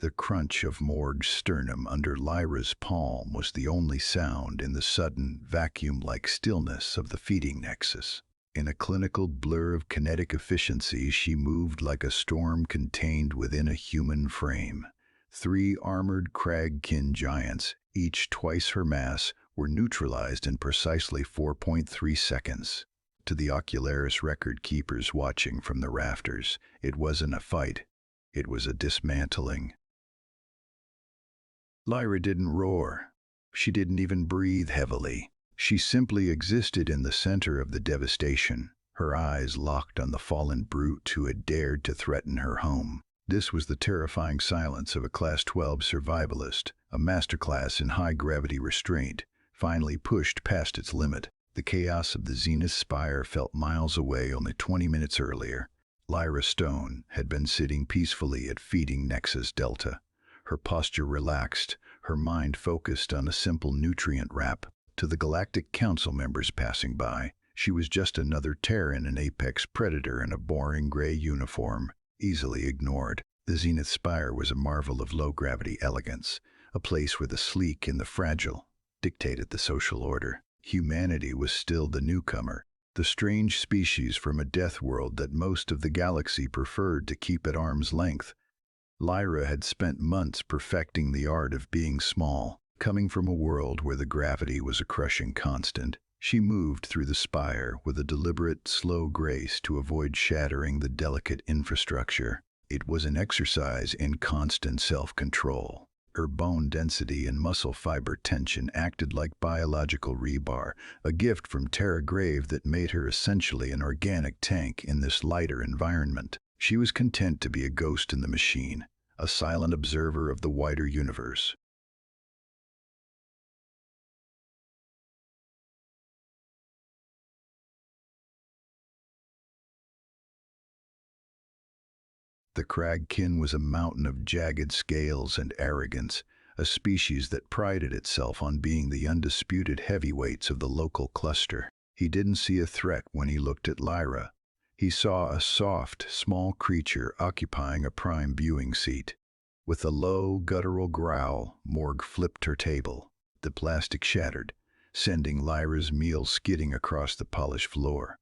The crunch of Morg's sternum under Lyra's palm was the only sound in the sudden, vacuum-like stillness of the feeding nexus. In a clinical blur of kinetic efficiency, she moved like a storm contained within a human frame. 3 armored crag-kin giants, each twice her mass, were neutralized in precisely 4.3 seconds. To the Ocularis record keepers watching from the rafters, it wasn't a fight, it was a dismantling. Lyra didn't roar. She didn't even breathe heavily. She simply existed in the center of the devastation, her eyes locked on the fallen brute who had dared to threaten her home. This was the terrifying silence of a Class-12 survivalist, a masterclass in high-gravity restraint, finally pushed past its limit. The chaos of the zenith spire felt miles away only 20 minutes earlier. Lyra Stone had been sitting peacefully at feeding Nexus Delta, her posture relaxed, her mind focused on a simple nutrient wrap. To the Galactic Council members passing by, she was just another Terran, an apex predator in a boring gray uniform, easily ignored. The zenith spire was a marvel of low-gravity elegance, a place where the sleek and the fragile dictated the social order. Humanity was still the newcomer, the strange species from a Deathworld that most of the galaxy preferred to keep at arm's length. Lyra had spent months perfecting the art of being small. Coming from a world where the gravity was a crushing constant, she moved through the spire with a deliberate, slow grace to avoid shattering the delicate infrastructure. It was an exercise in constant self-control. Her bone density and muscle fiber tension acted like biological rebar, a gift from Terra grave that made her essentially an organic tank in this lighter environment. She was content to be a ghost in the machine, a silent observer of the wider universe. The cragkin was a mountain of jagged scales and arrogance, a species that prided itself on being the undisputed heavyweights of the local cluster. He didn't see a threat when he looked at Lyra. He saw a soft, small creature occupying a prime viewing seat. With a low, guttural growl, Morg flipped her table. The plastic shattered, sending Lyra's meal skidding across the polished floor.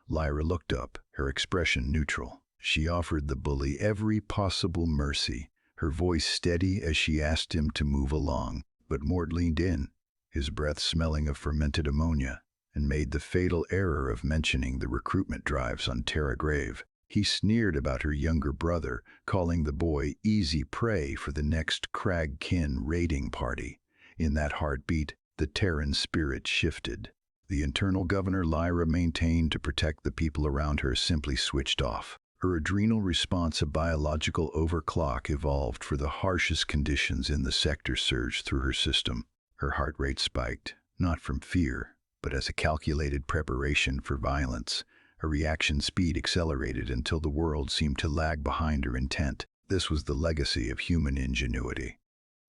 Lyra looked up, her expression neutral. She offered the bully every possible mercy, her voice steady as she asked him to move along. But Mort leaned in, his breath smelling of fermented ammonia, and made the fatal error of mentioning the recruitment drives on Terra grave. He sneered about her younger brother, calling the boy easy prey for the next crag-kin raiding party. In that heartbeat, the Terran spirit shifted. The internal governor Lyra maintained to protect the people around her simply switched off. Her adrenal response, a biological overclock, evolved for the harshest conditions in the sector, surged through her system. Her heart rate spiked, not from fear, but as a calculated preparation for violence. Her reaction speed accelerated until the world seemed to lag behind her intent. This was the legacy of human ingenuity,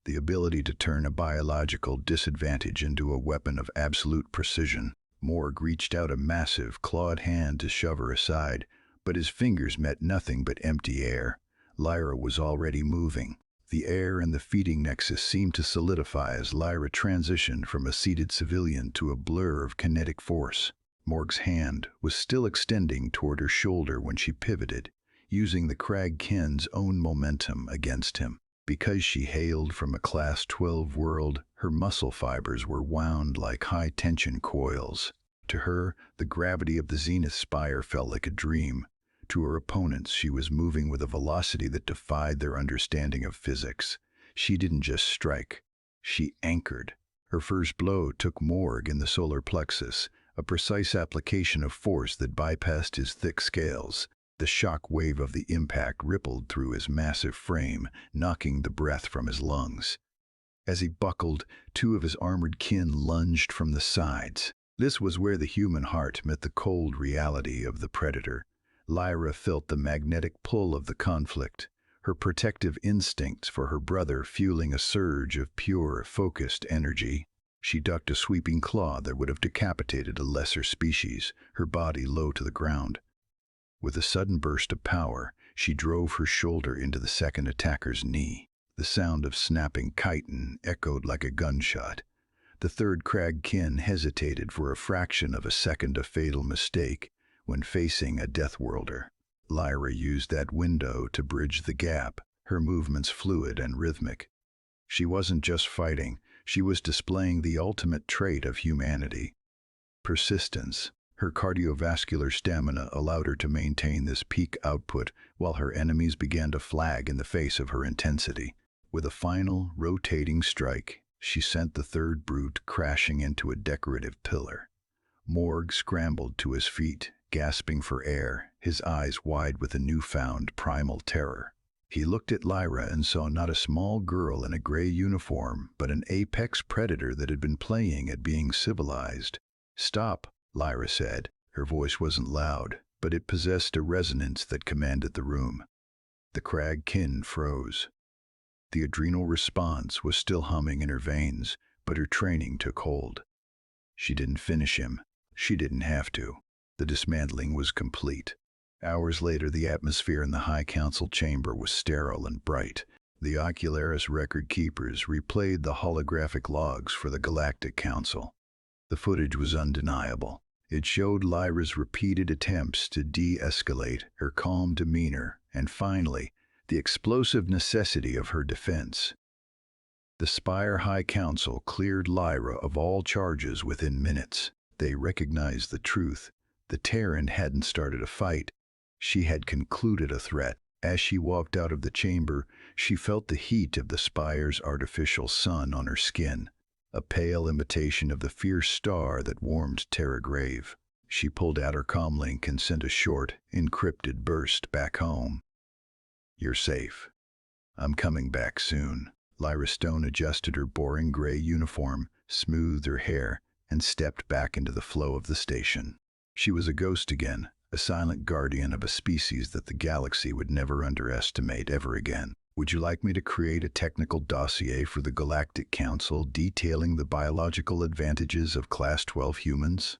the ability to turn a biological disadvantage into a weapon of absolute precision. Morg reached out a massive, clawed hand to shove her aside, but his fingers met nothing but empty air. Lyra was already moving. The air and the feeding nexus seemed to solidify as Lyra transitioned from a seated civilian to a blur of kinetic force. Morg's hand was still extending toward her shoulder when she pivoted, using the crag-kin's own momentum against him. Because she hailed from a Class-12 world, her muscle fibers were wound like high-tension coils. To her, the gravity of the zenith spire felt like a dream. To her opponents, she was moving with a velocity that defied their understanding of physics. She didn't just strike, she anchored. Her first blow took Morg in the solar plexus, a precise application of force that bypassed his thick scales. The shock wave of the impact rippled through his massive frame, knocking the breath from his lungs. As he buckled, 2 of his armored kin lunged from the sides. This was where the human heart met the cold reality of the predator. Lyra felt the magnetic pull of the conflict, her protective instincts for her brother fueling a surge of pure, focused energy. She ducked a sweeping claw that would have decapitated a lesser species, her body low to the ground. With a sudden burst of power, she drove her shoulder into the second attacker's knee. The sound of snapping chitin echoed like a gunshot. The third crag kin hesitated for a fraction of a second, a fatal mistake when facing a Deathworlder. Lyra used that window to bridge the gap, her movements fluid and rhythmic. She wasn't just fighting, she was displaying the ultimate trait of humanity: persistence. Her cardiovascular stamina allowed her to maintain this peak output while her enemies began to flag in the face of her intensity. With a final, rotating strike, she sent the third brute crashing into a decorative pillar. Morg scrambled to his feet, gasping for air, his eyes wide with a newfound primal terror. He looked at Lyra and saw not a small girl in a gray uniform, but an apex predator that had been playing at being civilized. "Stop," Lyra said. Her voice wasn't loud, but it possessed a resonance that commanded the room. The crag kin froze. The adrenal response was still humming in her veins, but her training took hold. She didn't finish him. She didn't have to. The dismantling was complete. Hours later, the atmosphere in the High Council chamber was sterile and bright. The Ocularis record keepers replayed the holographic logs for the Galactic Council. The footage was undeniable. It showed Lyra's repeated attempts to de-escalate, her calm demeanor, and finally, the explosive necessity of her defense. The Spire High Council cleared Lyra of all charges within minutes. They recognized the truth. The Terran hadn't started a fight. She had concluded a threat. As she walked out of the chamber, she felt the heat of the Spire's artificial sun on her skin, a pale imitation of the fierce star that warmed Terra grave. She pulled out her comlink and sent a short, encrypted burst back home. "You're safe. I'm coming back soon." Lyra Stone adjusted her boring gray uniform, smoothed her hair, and stepped back into the flow of the station. She was a ghost again, a silent guardian of a species that the galaxy would never underestimate ever again. "Would you like me to create a technical dossier for the Galactic Council detailing the biological advantages of Class 12 humans?"